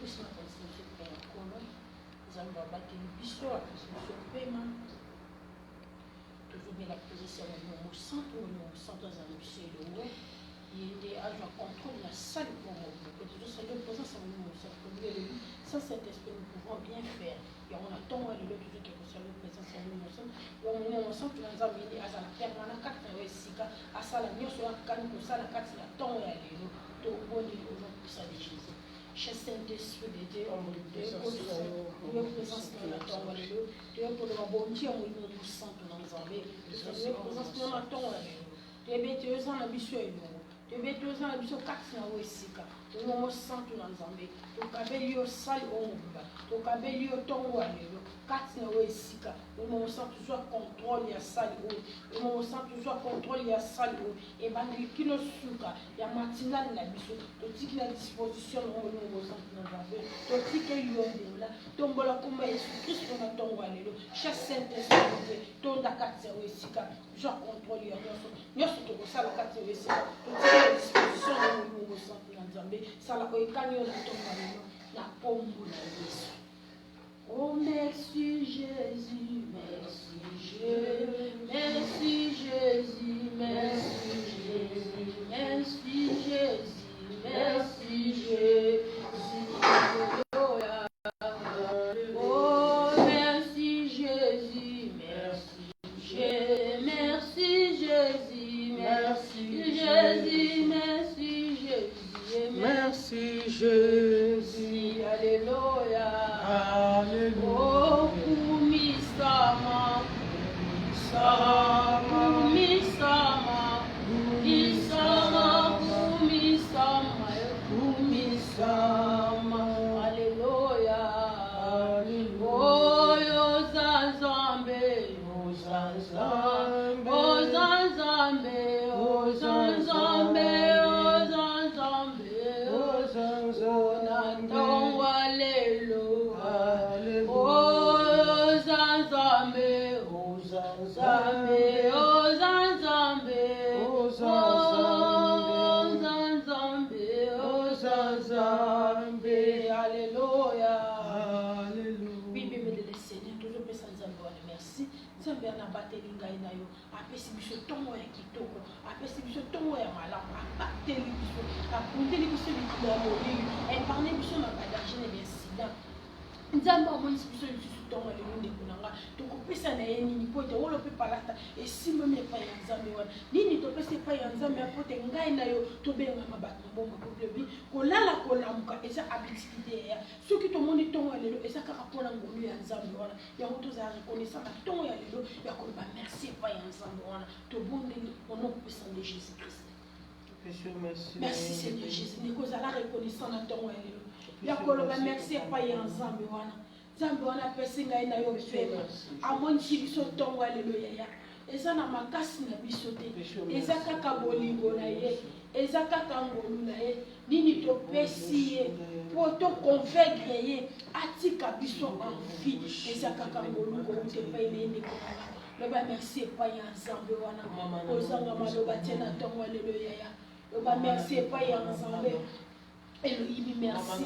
plus na constitution pe ya kono zamba bateli biso a constitution paiement toujours bien la position au centre dans un lycée de ouais il était agent contrôle la salle pour que toujours ça le présence en nous ça cet esprit nous pouvons bien faire et on attend le toujours que sur le présence en nous et on sent que nous avons mis à la permanence 4 sika à ça la mieux sur quand nous ça la 4 la temps et aller to bon aujourd'hui ça de Jésus chez Saint-Esprit de Dieu on nous présence dans la temps et le Dieu pour le bon Dieu on nous sent dans les envers le présence dans la temps et le Dieu tu es en ambition et nous tu es tous en ambition 4 na wesika on sent dans les envers to kabeli au sal au mba to kabeli au tongo alelo 4 na wesika on sent toujours contrôle ya sal on sent toujours contrôle ya sal et bandeli kilo suka ya matinale na biso to tiki na disposition on sent dans les envers to tiki yo là tombola kuma Yesu Christ na tongo alelo chaque Saint-Esprit to nda 4 na wesika je contrôle ya nyoso to ko sala 4 na wesika to tiki na disposition on sent dans Nzambe sala ko ikanyo na tongo alelo la pombo na Yesu. Oh merci Jésus, merci Jésus, merci Jésus, merci Jésus, merci Jésus, merci Jésus. Oh merci Jésus, merci Jésus, merci Jésus, merci Jésus, merci Jésus, merci Jésus, alléluia. Oh, kumisama, kumisama, kumisama, kumisama, kumisama, alléluia. Oh, Yozanzambe, Yozanzambe, Yozanzambe, Yozanzambe, Yozanzambe, Yozanzambe, Nzambe anabateli ngai na yo apesi biso ntongo ya kitoko apesi biso ntongo ya malamu abateli biso akundeli biso likolo ya molili epargne biso na badanger na baincident Nzambe amonisi biso lisusu ntongo lelo ndeko na nga tokopesa na ye nini po ete wolo mpe palata esimbami epai ya Nzambe wana nini topesa epai ya Nzambe ya po ete ngai na yo tobengama bato na bomba problemi kolala kolamuka eza habitude ya soki tomoni ntongo ya lelo eza kaka mpona ngolu ya Nzambe wana yango tozala reconnaissant na ntongo ya lelo ya koloba merci epai ya Nzambe wana tobondeli ono kopesa nde Jésus Christ. Merci Seigneur Jésus nikozala reconnaissant na ntongo ya lelo ya koloba merci epai ya Nzambe wana Nzambe wana apesi ngai na yo pema amonisi biso ntongo ya lelo yaya eza na makasi na biso te eza kaka bolingo na ye eza kaka ngolu na ye nini topesi ye po toconvaincre ye atika biso en vie eza kaka ngolu koute epai na ye ndeko nanga loba merci epai ya Nzambe wana kozanga maloba te na ntongo ya lelo yaya loba merci epai ya Nzambe Elohim merci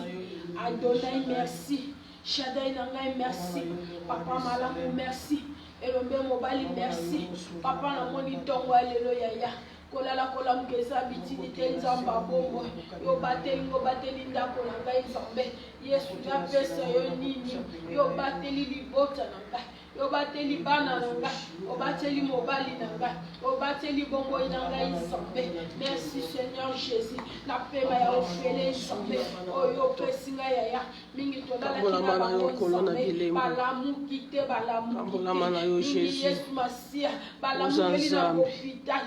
Adonai merci Shaddai nangai merci Papa malamu merci Elombe mobali merci Papa na moni tongo alelo yaya kolala kolamuka eza bitini te Nzambe abongo yo bateli ndako na ngai Nzambe Yesu napesa yo nini yo bateli libota na ngai yo bateli bana na ngai obateli mobali na ngai obateli bongo na ngai Nzambe merci Seigneur Jésus na pema ya ofele Nzambe oyo pesi ngai yaya mingi tolala kina Nzambe balamuki te balamuki Yesu Masia balamukeli na hôpital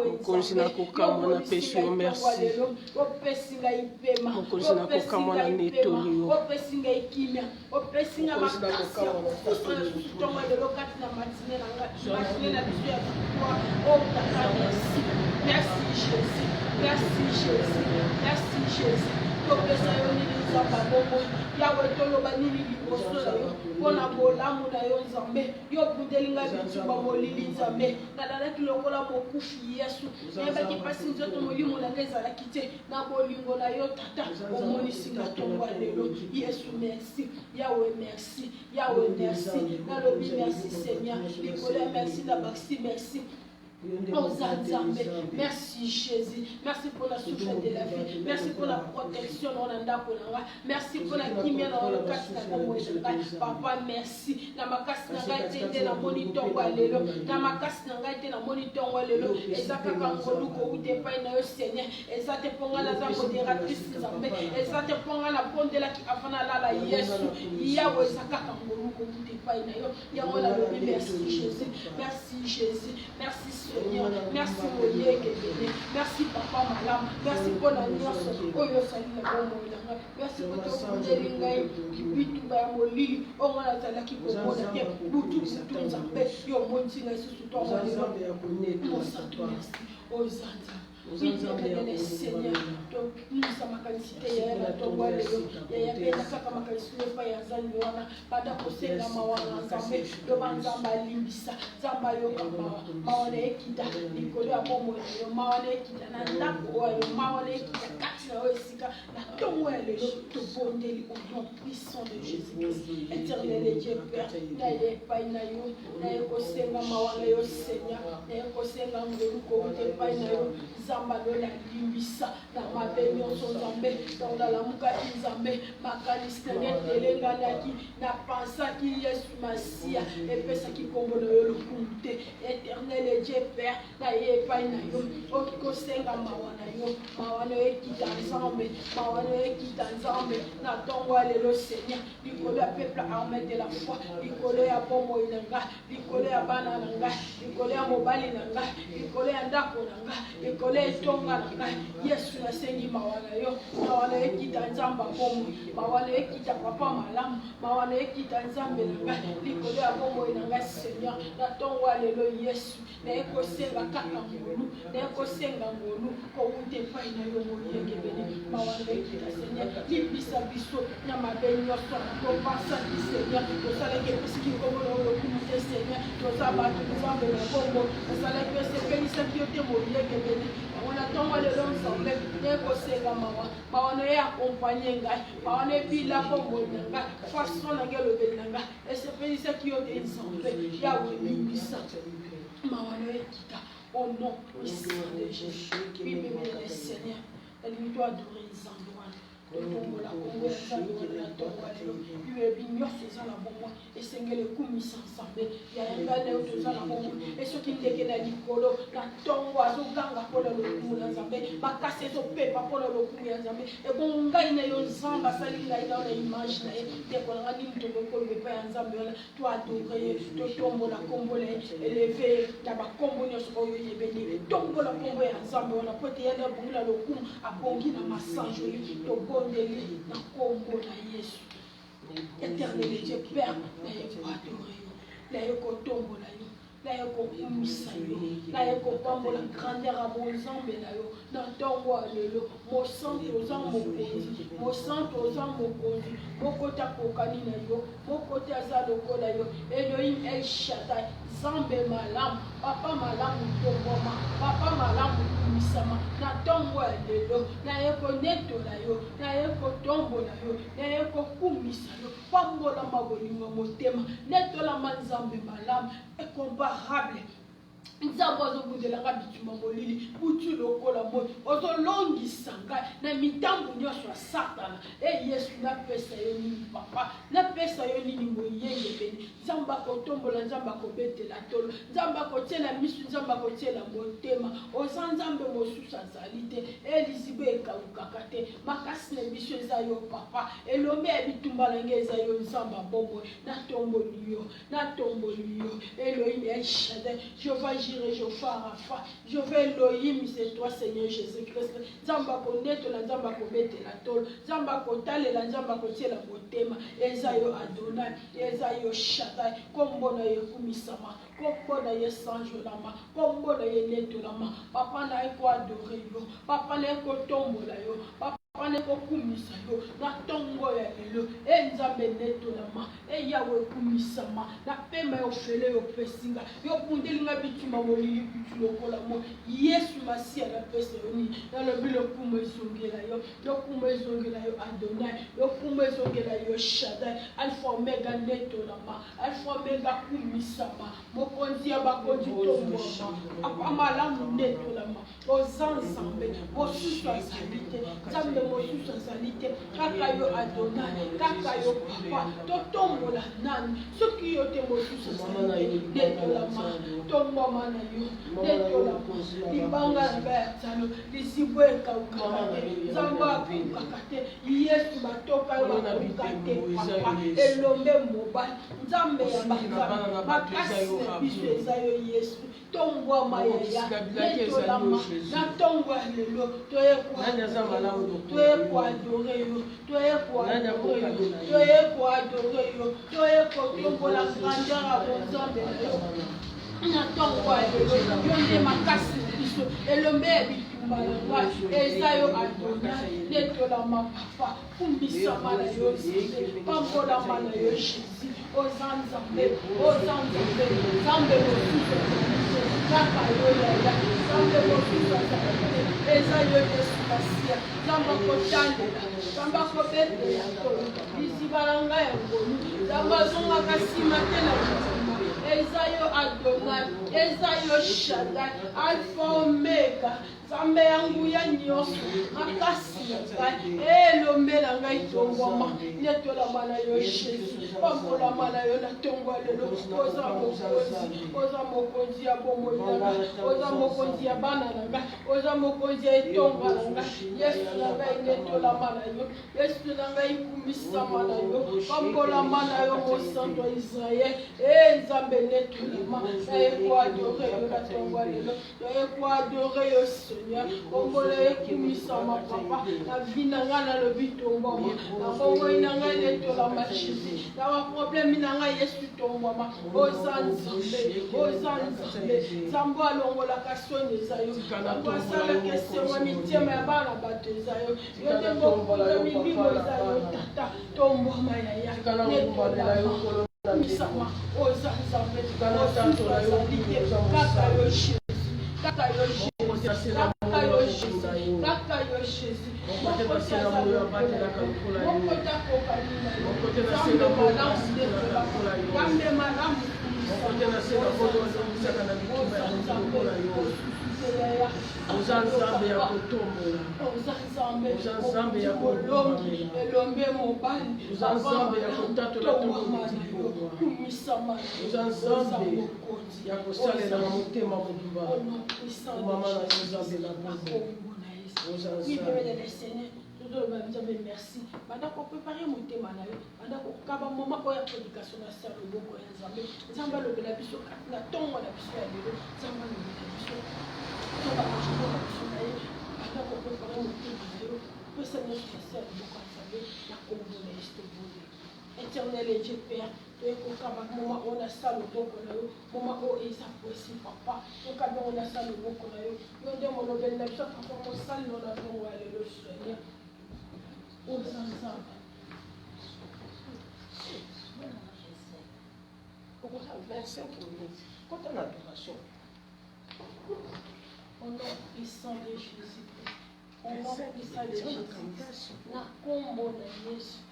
Mokonzi na kokama na pesi yo merci. Mokonzi na kokama na netoli yo. Mokonzi na kokama Merci Jésus. Merci Jésus. Merci Jésus. nzamba bomoi yawe toloba nini liboso na yo mpona bolamu na yo nzambe yo bundeli ngai bitumba molili nzambe nalalaki lokola mokufi yesu nayebaki mpasi nzoto molimo na ngai ezalaki te na bolingo na yo tata omonisi nga tongo lelo yesu merci yawe merci yawe merci nalobi merci seigneur likolo ya merci na bakisi merci. Merci Jésus, merci pour la souffle de la vie, merci pour la protection dans la ndakona, merci pour la kimia dans le cas de papa merci, na makasi na ngai tende na monitor walelo, na makasi na ngai tende na monitor walelo, ezaka kangolu ko ute pa na yo Seigneur, ezate ponga na za modératrice nzambe, ezate ponga na pondela ki afana la Yesu, yawe ezaka kangolu ko ute pa na yo, yawe la lobi merci Jésus, merci Jésus, merci Seigneur, merci merci papa malam, merci pour la nyonso oyo sali na bomo ilanga, merci pour ton ngai bitu ba molili o ngala tala ki ko bona ke butu nzambe yo monti na susu to ngala mo santo merci o zanta. Oui, Seigneur, donc nous sommes à qualité ya tongo lelo ya penda kaka makalisule pa ya zanyi wana pada kosenga mawana nzambe yo banzamba limbisa nzamba yo kama mawana ekita likolo ya bomo yo mawana ekita na ndako oyo mawana ekita kati na esika na tongo lelo to bondeli au nom puissant de Jésus-Christ éternel Dieu Père na ye pa na yo na ye kosenga mawana yo Seigneur na ye kosenga ngolu ko te pa na yo zamba lola limbisa na mabenyo nzambe dans la muka nzambe makanisi na telenganaki na pensaki Yesu Masia epesaki kombo na yo lokunte éternel Dieu Père na ye pa na yo okikosenga mawana yo mawana ekita nzambe mawana ekita nzambe na tongo lelo Seigneur likolo ya peuple armé de la foi likolo ya bombo inanga likolo ya bana nanga likolo ya mobali nanga likolo ya ndako nanga likolo ya tonga nanga Yesu na sengi mawana yo mawana ekita nzamba bombo mawana ekita papa malamu mawana ekita nzambe nanga likolo ya bombo inanga Seigneur na tongo lelo Yesu na ekosenga kaka ngolu na ekosenga ngolu ko ute pai na yo moyenge bene mawana ekita Seigneur libisa biso na mabenyo so ko pasa di Seigneur to sala ke pisiki ko mo lo kumite Seigneur to saba to nzambe na bombo to sala ke se penisa kiote moyenge bene on attend le long ensemble ne kosenga mawana ya accompagner ngai mawana bila bombo nanga façon na ngelo benanga et se penisa kiote ensemble ya wibisa mawana ekita au nom puissant de Jésus. Oui, béni Seigneur. Aide-moi à adorer les endroits. Tombo la Congo ya zango na tongo lelo biwe binyoso za na bombo esengele kumisa nsambe ya ngale otoza na bombo esoki ndeke na likolo na tongo azoganga pona lokumu na nzambe makasi ezopepa pona lokumu ya nzambe ebongo ngai na yo nzambe asali ngai na image na ye ndeko na ngai ntongo kolobe pa ya nzambe wana to adore ye to tombo la kombo le eleve na bakombo nyonso oyo yebeni tombo la kombo ya nzambe wana po te yenda bungula lokumu abongi na masanjoli to bondeli na kombo na Yesu éternel Dieu Père na yeko adore yo na yeko tombola yo na yeko kumisa yo na yeko pambola grandeur ya bonzambe na yo na ntongo lelo mosantu oza mokonzi mosantu oza mokonzi moko te akokani na yo moko te aza lokola yo Elohim El Shaddai Zambe malamu papa malamu tongoma papa malamu kumisama na tongo ya lelo na yeko netola yo na yeko tombola yo na yeko kumisa yo pambola mabolingo motema netola manzambe malamu incomparable nzambe azobudelanga bituma molili butu lokola moi ozolongisa ngai na mitambo nyonso ya satana yesu napesa yo nini papa napesa yo nini moyenge beni nzambe akotombola nzambe akobetela tolo nzambe akotiela misu nzambe akotiela motema oza nzambe mosusu azali te elizibe ekawukaka te makasi na biso eza yo papa elombe ya bitumba na ngai eza yo nzambe abombo natomboli yo Elohim El Shaddai Jehovah Jireh, Jehovah Rapha, Jehovah Elohim, c'est toi Seigneur Jésus-Christ. Nzamba konetola nzamba kobetela tolo nzamba kotalela nzamba kotiela motema eza yo Adonai eza yo Shaddai kombo na ye kumisama kombo na ye sanjolama kombo na ye netolama papa na ye ko adore yo papa na ye ko tombola yo papa Pane kokumisa yo na tongo ya lelo enzambe netolama eyawe kumisama na pema yo fele yo pesinga yo pundelinga bitima molili bitulokola mo Yesu Masia na pesa yoni na lobilo kumo ezongela yo kumo ezongela yo Adonai yo kumo ezongela yo Shaddai Alpha Omega netolama Alpha Omega kumisama mokonzi ya bakonzi tombo apamalamu netolama ozanzambe mosusu azalite zambe mosusu azalite kaka yo Adonai kaka yo papa totombola nani soki yo te mosusu azalite netolama tombama na yo netolama libanga na ngai ya talo lisibo ekaukaka te nzambe akokaka te Yesu batoka yo bakoka te papa elombe mobali nzambe ya banzambe makasi na biso eza yo Yesu tongwama yaya netolama na tongo ya lelo toye kuadore yo toye kotombola grandeur ya bonzambe na yo na tongo ya lelo yo nde makasi na biso elombe ya bitumba na ngai eza yo Adonai netolama papa kumbisama na yo nzambe pambolama na yo Jésus oza nzambe nzambe mosusu kaka yo yaya nzambe mosusu azalite eza yo Yesu Masia nzambe akotalela nzambe akobetela tolo liziba na ngai ya ngolu nzambe azongaka nsima te na liziba eza yo Adonai eza yo Shaddai Alpha Omega nzambe yangu ya nyonso makasi na ngai elombe na ngai tongwama netolama na yo Jésus pambolama na yo na tongo ya lelo oza mokonzi ya bomoi na ngai oza mokonzi ya bana na ngai oza mokonzi ya etonga na ngai Yesu na ngai netolama na yo Yesu na ngai kumisama na yo pambolama na yo mosantu ya Israel nzambe netolama naye koadore yo na tongo ya lelo naye koadore yo Seigneur ombola ekumisama papa na vi na ngai nalobi tombwama na bongoi na ngai netolama Jésus na baproblème na ngai Yesu tombwama oza nzambe nzambe alongolaka soni eza yo nzambe asalaka esengo mitema ya bana bato eza yo yo nde mokonzi milimo eza yo tata tombwama yaya netolama kumisama oza nzambe mosusu azalite kaka yo Jésus kaka yo Jésus kaka yo Jésus Nzambe ya kutombola nzambe ya kolongi elombe mobali nzambe ya kotatola kumisama nzambe ya kosalela na motema mobimba mama na nzambe na bongo merci. Banda ko préparer motema na yo, banda ko kaba moment oya prédication na sa loboko ya Nzambe. Nzambe lobela biso na tongo na biso ya lelo, Nzambe lobela biso. Toba ko shoko biso na ye, banda ko préparer motema na yo, pesa na sa loboko ya Nzambe na kombo na Yesu bonde. Éternel et Dieu Père, tu es au Kaba, moment on a ça le bon qu'on a eu, moment où il s'apprécie, papa, au Kaba on a ça le bon qu'on a eu, nous devons nous donner la chose, papa, on s'en nous a donné le Seigneur. Aux ensemble. On a 25 minutes. Quand on a l'adoration, au nom puissant de Jésus, au nom puissant de Jésus, na combo na Yesu.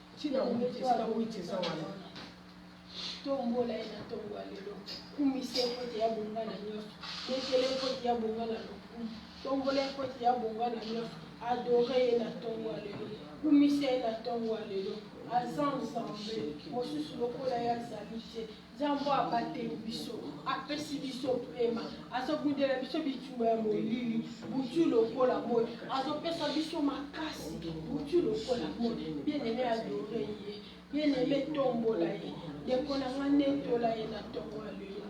Tombola ina tongo lelo kumise koti ya bonga na nyonso nekele koti ya bonga na lokumu tombola koti ya bonga na nyonso adore na tongo lelo kumise na tongo lelo azanzambe mosusu lokola ya zalite nzambe abateli biso apesi biso pema azobundela biso bitumba ya molili butu lokola moi azopesa biso makasi butu lokola moi bien-aimé adore ye bien-aimé tombola ye ndeko na nga netola ye na tongo ya lelo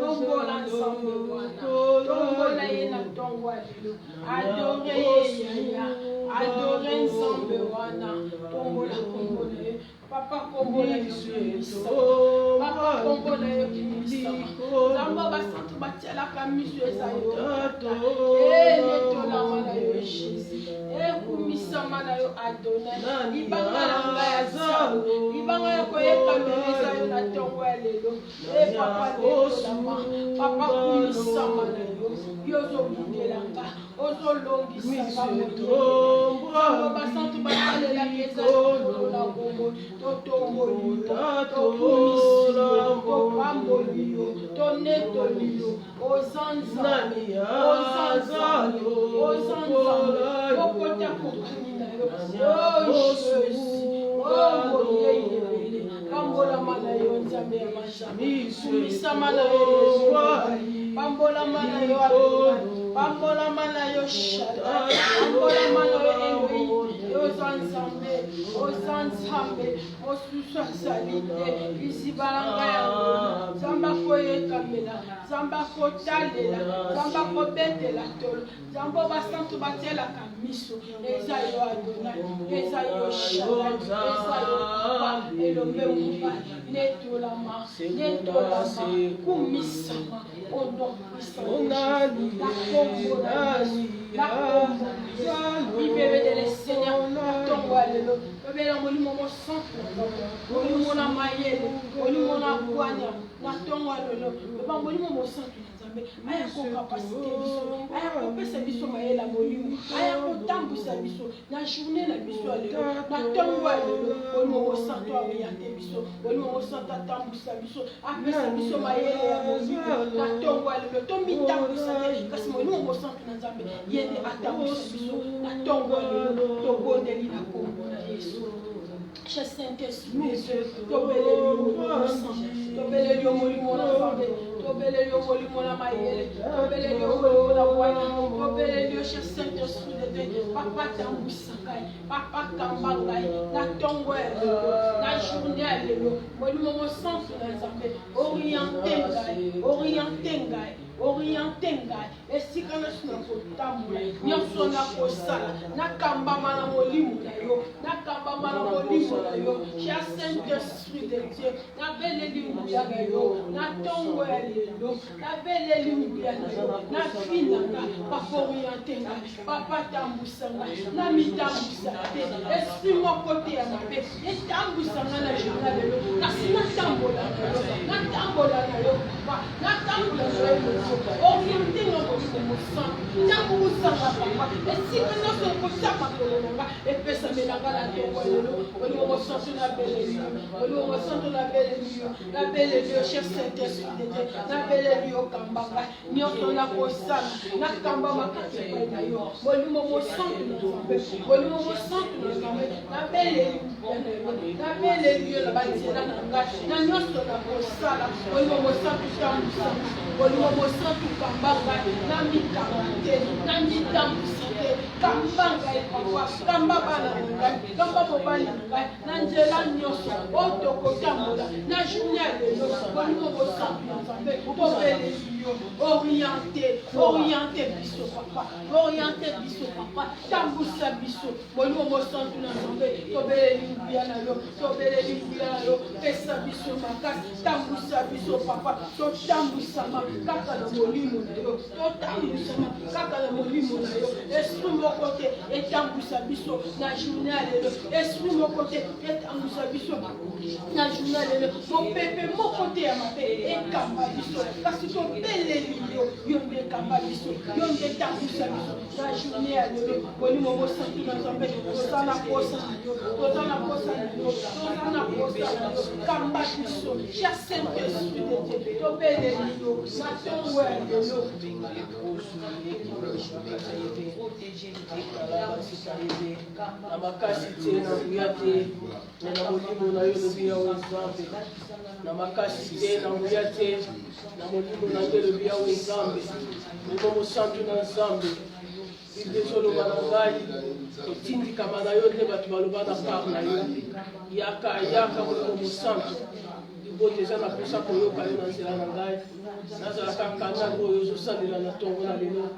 tombola nzambe wana tombola ye na tongo ya lelo adore ye yaya adore nzambe wana tombola kombo na ye papa kombola biso Papa Kombo na yo kimisama. Zamba basantu batiala kamiso esayo. Tola mana yo Jésus. Kumisama na yo Adonai. Ibanga na ya zawo. Ibanga ya koyeka meleza yo na tongo ya lelo. Papa lelo Papa kumisama na yo. Yozo budelanga. Ozo longisa Papa basantu batiala keza yo na Kongo. Totongo Toamboliyo, Tonetoliyo, Ozanzani, Okota Kukaninayo, Jésus, Kambola Manayo, Nzambe ya Mashami, Kumisa Manayo, Pambola Manayo, Pambola Manayo, Shada, Pambola Manayo, Ozanzambe, Osusa Salite, Isibalanga ya Zamba Koye Kamela, Zamba Kotalela, Zamba Kobetela Tolo, Zamba Basantu Batela Kamiso, Ezayo Adonai, Ezayo Shada, Ezayo Elombe Mumba, Netolama, Kumisama, Odo Misama, la Kombo, libéré de Seigneur, Tongo Alelo, Obéla Molimo Santo, Molimo na Mayele, Molimo na Kwanya, na Tongo Alelo, Molimo Santo. Aya ko capacité biso, aya ko pesa biso mayela molimo, aya ko tambusa biso na journée na biso alelo, na tongo alelo, molimo santo awiyande biso, molimo santo tambusa biso, apesa biso mayela ya molimo, na tongo alelo, tombi tambusa kasi molimo santo na Nzambe, yende atambusa biso, na tongo alelo, tobondeli na kombo na Yesu. Cher Saint-Esprit, tobeleli yo molimo na Nzambe, tobeleli yo molimo na mayele, tobeleli yo molimo na bwana, tobeleli yo cher Saint-Esprit de Dieu, Papa tambusa ngai, Papa kamba ngai, na tongo ya lelo, na journée ya lelo, molimo mo santo na Nzambe, oriente ngai, esika nyonso na kotambola, nyonso na kosala, nakambama na molimo na yo, nakambama na molimo na yo, cher Saint-Esprit de Dieu, nabeleli nguya na yo, na tongo ya lelo, nabeleli nguya na yo, na finanga, Papa oriente nga, Papa tambusa nga, na mitambusa te, esprit moko te ya mabe, etambusa nga na journée lelo, kasi natambola na yo, Papa, natambola na yo, oriente nga molimo santo, tambusanga Papa, esika nyonso kosama kolonanga, epesamelanga na tongo lelo, molimo santo nabeleli yo, molimo santo nabeleli yo, cher Saint-Esprit de Dieu, nabeleli yo kambanga, nyonso na kosala, nakamba makati epai na yo, molimo santo na Nzambe, molimo santo na Nzambe, nabeleli yo na banzela na ngai, na nyonso na kosala, molimo santo tambusanga, molimo santo kambanga, na mikanga te, na mitambusa te, kambanga Papa, kamba bana na ngai, kamba mobali na ngai, na nzela nyonso, otokotambola, na journée ya lelo, molimo santo na Nzambe, tobeleli yo, oriente biso Papa, tambusa biso, molimo santo na Nzambe, tobeleli nguya na yo, pesa biso makasi, tambusa biso Papa, totambusama kaka na molimo na yo, esprit moko te etambusa biso na journée ya lelo, esprit moko te etambusa biso na journée ya lelo, mopepe moko te ya mabe ekamba biso, kasi tobeleli yo nde ekamba biso, yo nde etambusa biso na journée ya lelo, molimo santo na Nzambe, toza na posa na yo, kamba biso, cher Saint-Esprit de Dieu, tobeleli yo na tongo ya lelo. Na makasi te na nguya te, na molimo na yo lobi yawe Nzambe, na makasi te na nguya te, na molimo na yo lobi yawe Nzambe, molimo santo na Nzambe, Bible ezoloba na ngai, totindikama na yo nde bato baloba na part na yo, yaka molimo santo, libote eza na posa koyoka yo na nzela na ngai, nazala kaka ntango oyo ozosalela na tongo na lelo,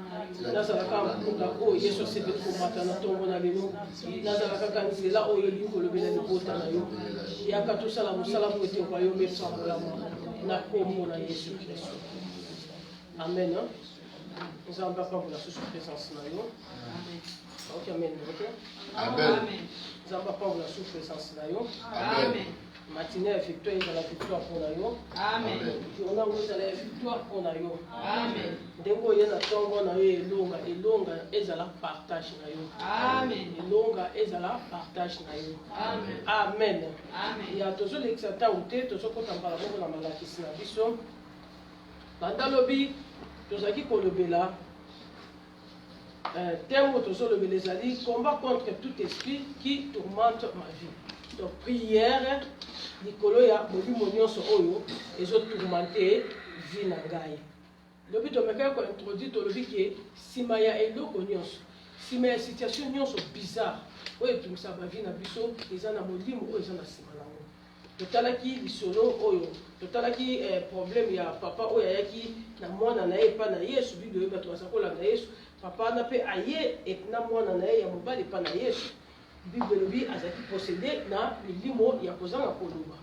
nazalaka mpunda oyo yesu asepeli komata na ntongo na lelo nazalaka kaka nzela oyo elingi kolobela libota na yo yaka tosala mosala po ete royaume etambolama na kombo na yesu kristo amen. Nzambe apambola susu présence na yo. Ok, amen. Amen. Nzambe apambola susu présence na yo. Amen. Matinée ya victoire ezala victoire mpona yo. Amen. Journée yango ezala ya victoire mpona yo. Amen. Ndenge oye na ntongo na yo elonga ezala partage na yo. Amen. Elonga ezala partage na yo. Amen. Amen. Amen. Ya tozolekisa ntango te tozokota mbala moko na malakisi na biso banda lobi tozalaki kolobela terme tozolobela ezali combat contre tout esprit qui tourmente ma vie. Donc prière likolo ya molimo nyonso oyo ezotourmente vie na ngai. Lobi tomekaki kointroduire tolobi ke nsima ya eloko nyonso, nsima ya situation nyonso bizarre oyo etumisa bavie na biso eza na molimo oyo eza na nsima nango. Totalaki lisolo oyo, totalaki problème ya papa oyo ayaki na mwana na ye epa na Yesu, Bible oyo bato baza kolanda Yesu, papa na mpe aye na mwana na ye ya mobali epa na Yesu. Bible lobi azalaki possédé na milimo ya kozanga koloba.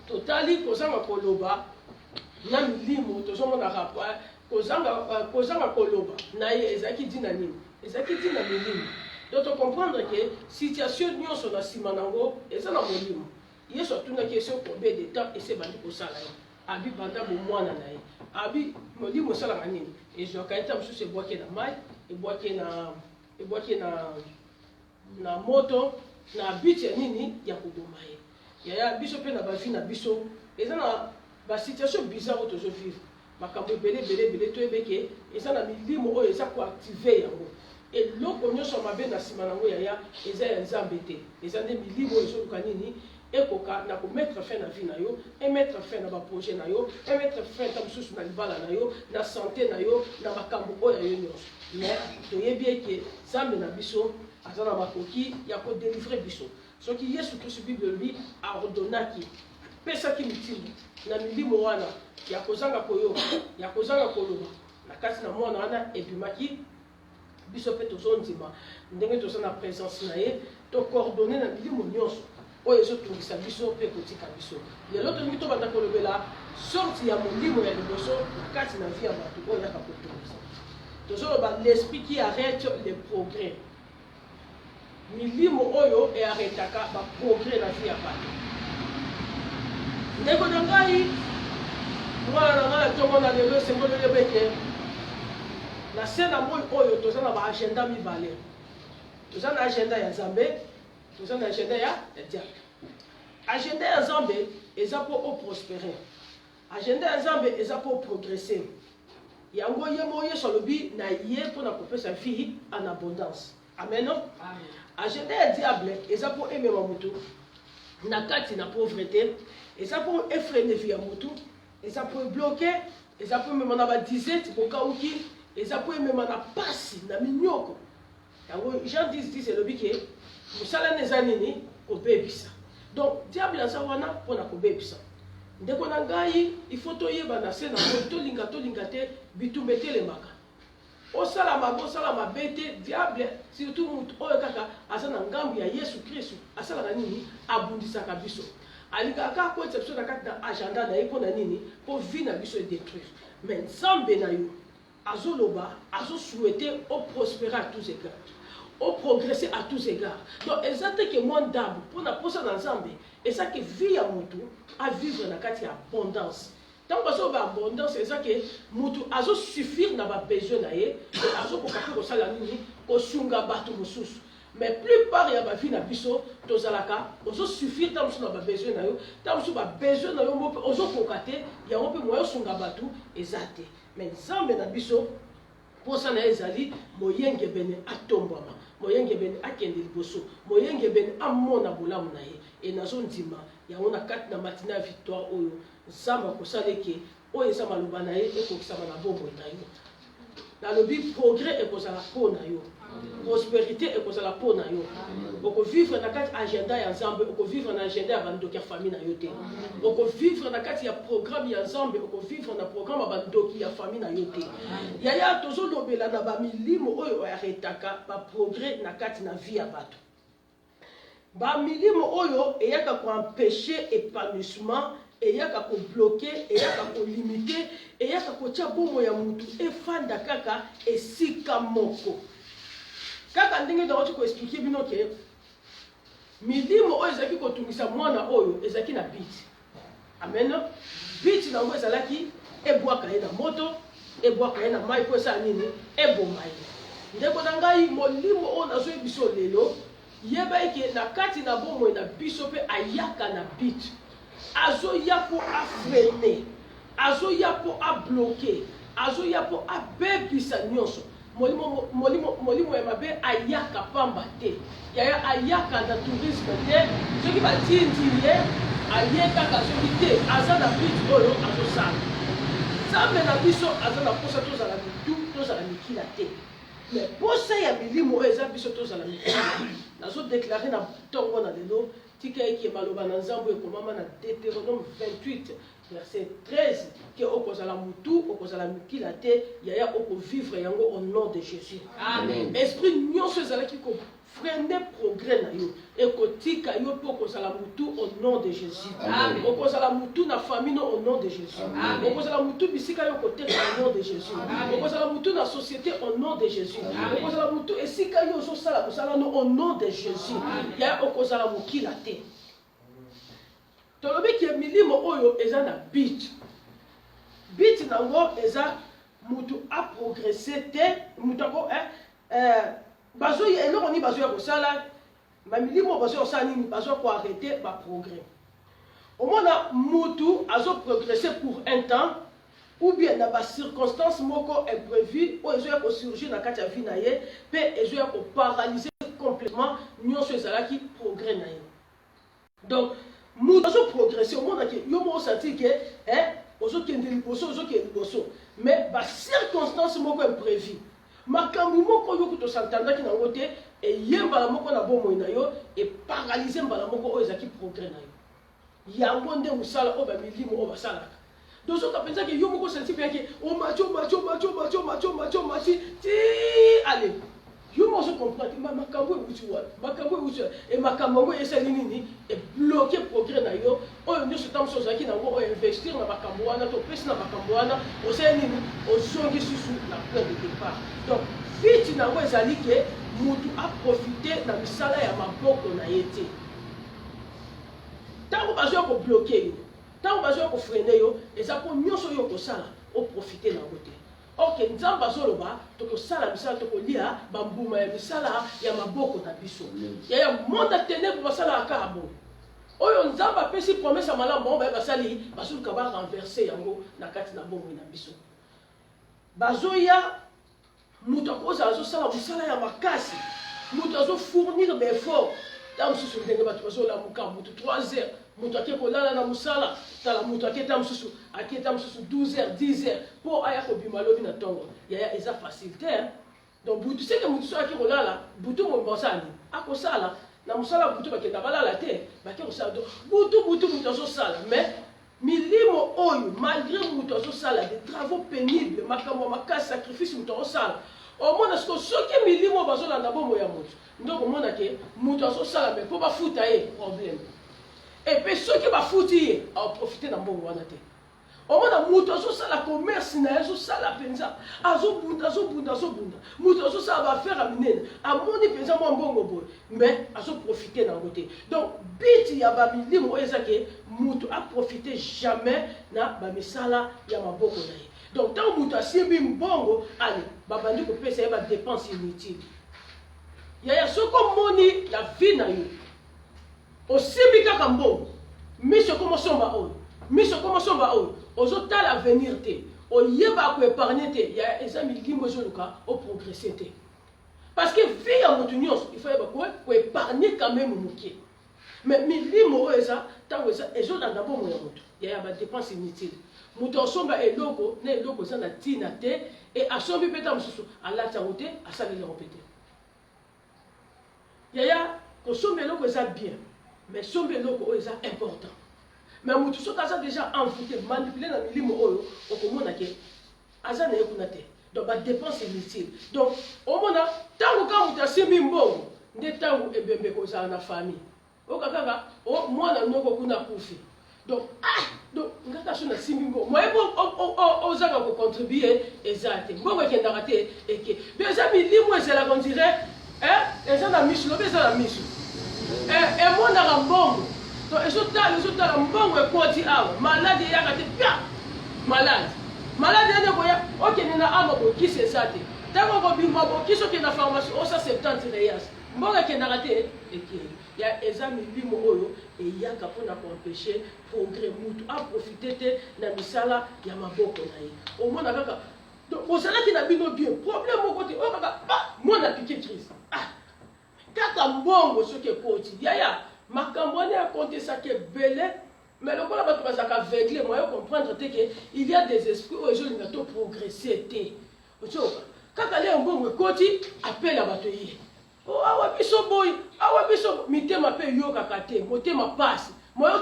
Totali kozanga koloba na milimo tozomona rapport kozanga koloba na ye ezalaki dina nini? Ezalaki dina milimo. Donc to comprendre que situation nyonso na nsima nango eza na molimo. Yesu atunaki ese combien de temps ese bandi kosala ye abi banda bomwana na ye abi molimo osalaka nini ezwaka ye ntango mosusu ebwaki na mai ebwaki na moto na biti ya nini ya koboma ye yaya biso mpe na bavi na biso eza na basituation bizarre oyo tozovivre makambo ebele toyebeke eza na milimo oyo eza koactive yango eloko nyonso mabe na nsima nango yaya eza ya nzambe te eza nde milimo oyo ezoluka nini ekoka na komettre fin na vie na yo emettre fin na baprojet na yo emettre fin ta mosusu na libala na yo na santé na yo na makambo oyo ya yo nyonso mais toyebi eke nzambe na biso aza na makoki ya kodelivre biso soki yesu kristo bible elobi aordonaki apesaki mitindo na milimo wana ya kozanga koyoka ya kozanga koloba na kati na mwana wana ebimaki biso mpe tozondima ndenge toza na présence na ye tocoordonne na milimo nyonso oyo ezotungisa biso mpe kotika biso lelo tolingi tobanda kolobela sorti ya molimo ya liboso na kati na vie ya bato oyo yaka kotungisa tozoloba l'esprit qui arrête le progrès milimo oyo earretaka baprogrès na vie ya bato ndeko na ngai mwana na ngai ntongo na lelo esengoli oyebeke na se na moi oyo toza na baagenda mibale toza na agenda ya nzambe toza na agenda ya diable. Agenda ya nzambe eza po oprospérer, agenda ya nzambe eza po progresser. Yango ye mo yesu alobi na ye mpona kopesa vie en abondance. Amen. Amen. Agenda ya diable eza po emema motu na kati na pauvreté, eza po efreiner vie ya motu, eza po bloquer, eza po emema na badisette bokauki, eza po emema na pasi na minyoko. Yango Jean 10 elobi ke mosala neza nini kobebisa. Donc diable aza wana mpona kobebisa. Ndeko na ngai il faut toyeba na se na tolinga te bitumba etelemaka. Osala mabe te diable surtout mutu oyo kaka aza na ngambu ya Yesu Kristo asalaka nini abundisaka biso. Alingaka koyesa biso na kati na agenda na ye mpona nini mpo vie na biso edétruire. Mais nzambe na yo azoloba azosouhaiter oprospérer à tous égards, au progresser à tous égards. Donc exactement que moi d'abord pour la posa dans Zambie et ça que vie à mutu à vivre dans kati ya abondance. Tant que ça va abondance c'est ça que mutu azo suffire na ba besoin na ye et azo kokaka ko sala nini ko sunga batu mosusu. Mais plupart ya ba vie na biso tozalaka ozo suffire tant que na ba besoin na yo tant que ba besoin na yo mo ozo kokate ya mo pe moyo sunga batu ezate. Mais Zambie na biso pour ça na ezali moyenge bene atombama moyenge bene akende liboso moyenge bene amona bolamu na ye et nazo ndima yango na kati na matina ya victoire oyo Nzambe akosaleke oyo eza maloba na ye ekokisama na bomoi na yo. nalobi progrès ekozala mpo na yo, prospérité ekozala mpo na yo. Okovivre na kati agenda ya Nzambe, okovivre na agenda ya bandoki ya famille na yo te. Okovivre na kati ya programme ya Nzambe, okovivre na programme ya bandoki ya famille na yo te. Yaya tozolobela na bamilimo oyo oyaretaka ba progrès na kati na vie ya bato. Bamilimo oyo eyaka koempêcher épanouissement, eyaka ko bloquer, eyaka ko limiter, eyaka ko tia bomo ya mutu efanda kaka esika moko. Kaka ndenge ndako ko expliquer bino ke milimo oyo ezaki ko tungisa mwana oyo ezaki na bit. Amen. Bit na ngo ezalaki ebwaka ye na moto, ebwaka ye na mai po sa nini, eboma ye. Ndeko na ngai molimo oyo nazo biso lelo yeba eke na kati na bomo na biso pe ayaka na bit. Azo ya po a freiner, azo ya po a bloquer, azo ya po a bebisa nyonso. Molimo ya mabe ayaka pamba te. Yaya ayaka na tourisme te. Soki batindi ye ayeka ka soki te aza na bit oyo azo sala. Nzambe na biso aza na posa tozala mitu, tozala mikila te. Mais posa ya milimo oyo eza biso tozala mikila. Nazo déclarer na tongo na lelo tika eki maloba na Nzambe ekomama na Deutéronome 28 verset 13 que okozala mutu okozala mikila te yaya okovivre yango au nom de Jésus. Amen. Esprit nyonso ezalaki ko freiner progrès na yo ekotika yo po okozala mutu au nom de Jésus. Amen. Okozala mutu na famille no au nom de Jésus. Amen. Okozala mutu bisika yo koteka au nom de Jésus. Amen. Okozala mutu na société au nom de Jésus. Amen. Okozala mutu esika yo zo sala kosala no au nom de Jésus. Yaya okozala mukila te. Tolobi ki milimo oyo eza na bit. Bit nango eza mutu a progresser te, mutu ako bazo eloko ni bazo ya kosala, ma milimo bazo osala nini bazo ko arrêter ba progrès. Omona mutu azo progresser pour un temps ou bien na ba circonstance moko imprévue o ezo ya ko surgir na kati ya vie na ye pe ezo ya ko paralyser complètement nyonso ezalaki progrès na ye. Donc nous avons progressé au monde qui yo mo senti que ozo kende liboso ozo kende liboso mais ba circonstance moko imprévu makambi moko yo kuto santanda ki na ngote e yemba la moko na bomo na yo e paralyser mbala moko o ezaki progrès na yo yango nde musala o ba milimo o ba sala donc on pensa que yo moko senti pe que o macho ti allez yo mo se comprendre makambo e makambo esali nini e bloquer progrès na yo oyo nyo se tamso zaki na ngo investir na makambo wana to pesi na makambo wana o se nini o zongi susu na point de départ. Donc vite na ngo ezali ke mutu a profiter na misala ya maboko na yete tango bazo ko bloquer yo tango bazo ko freiner yo eza ko nyonso yo ko sala o profiter na ngote. Ok, Nzambe azoloba tokosala misala tokolia bambuma ya misala ya maboko na biso. Ya monde ténèbre basala akabo. Oyo Nzambe apesi promesse malamu ba basali basuluka ba renverser yango na kati na bomo na biso. Bazoya mutu akoza azosala misala ya makasi. Mutu azo fournir des efforts. Tam susu ndenge batu bazola muka mutu 3 heures. Mutu akeko lala na musala tala mutu aketa msusu aketa msusu 12 heures 10 heures pour aya ko bimalobi na tongo ya eza facilité. Donc butu seke mutu so akeko lala butu mo bosani akosala na musala butu bakenda balala te bakeko sala butu mutu azo sala mais milimo oyo malgré mutu azo sala des travaux pénibles makambo makasi sacrifice mutu azo sala au moins est-ce que soki milimo bazolanda bomo ya mutu ndoko mona ke mutu azo sala mais po bafuta ye problème. Et puis ceux qui va foutre, à profiter d'un bon wana te. Au moins dans mutu azo sala commerce na azo sala penza, azo bunda. Mutu azo sala va faire aminen. Amoni penza mo mbongo boy, mais azo profiter na ngote. Donc bit ya ba milimo ezake mutu a profiter jamais na ba misala ya maboko na ye. Donc tant mutu asimbi mbongo, allez, babandi ko pesa ba dépense inutile. Ya soko moni la vie na yo. Osimbi kaka mbongo miso komo somba oyo ozotala avenir te oyeba ko épargner te ya eza milimo ezoluka o progresser te parce que vie ya mutu nyonso il faut yeba ko épargner quand même muke mais milimo oyo eza tango eza ezolanda bomo ya mutu ya ba dépense inutile Muto somba eloko, ne eloko ça na tina te, et a sombi peta mususu, a la tarote, a sali le répéter. Yaya, ko sombe eloko ça bien, mais sombe eloko ça important. Mais mutu so kaza déjà envoûté, manipulé na milimo oyo, okomona ke aza na yekuna te. Donc ba dépense inutile. Donc au mona tango ka mutu asimbi mbongo, nde tango ebembe ko za na famille. Okakaka o mwana noko kuna kufi. Donc donc ngaka so na simbi mbongo. Moi bo ozaka ko contribuer ezate. Mbongo ekendaka te eke. Déjà milimo ezela qu'on dirait eza na misu, lobe eza na misu. Et mona ka mbongo. Donc les autres la mbongo ekoti awa. Malade yakate pia. Malade. Malade ene boya okene na amo bo kisi ezate. Tango ko bimba bo kiso ke na pharmacie o sa 70 reyas. Mbongo ekendaka te eke. Ya ezami limo oyo eyaka pona ko empêcher progrès mutu a profiter te na misala ya maboko na ye. Au mona kaka donc osala ki na bino bien problème moko te o kaka mona piqué crise. Kaka mbongo soki ekoti. Yaya makambo ne akonte ça ke belé. Mais le problème est que aveuglé, moi je comprendre que il y a des esprits où les gens ont progressé. Quand il y a un bon côté, appelle à batoyer. Oh, ah ouais, biso boy, ah ouais, biso, mité ma paye yo kakate, moté ma passe. Moi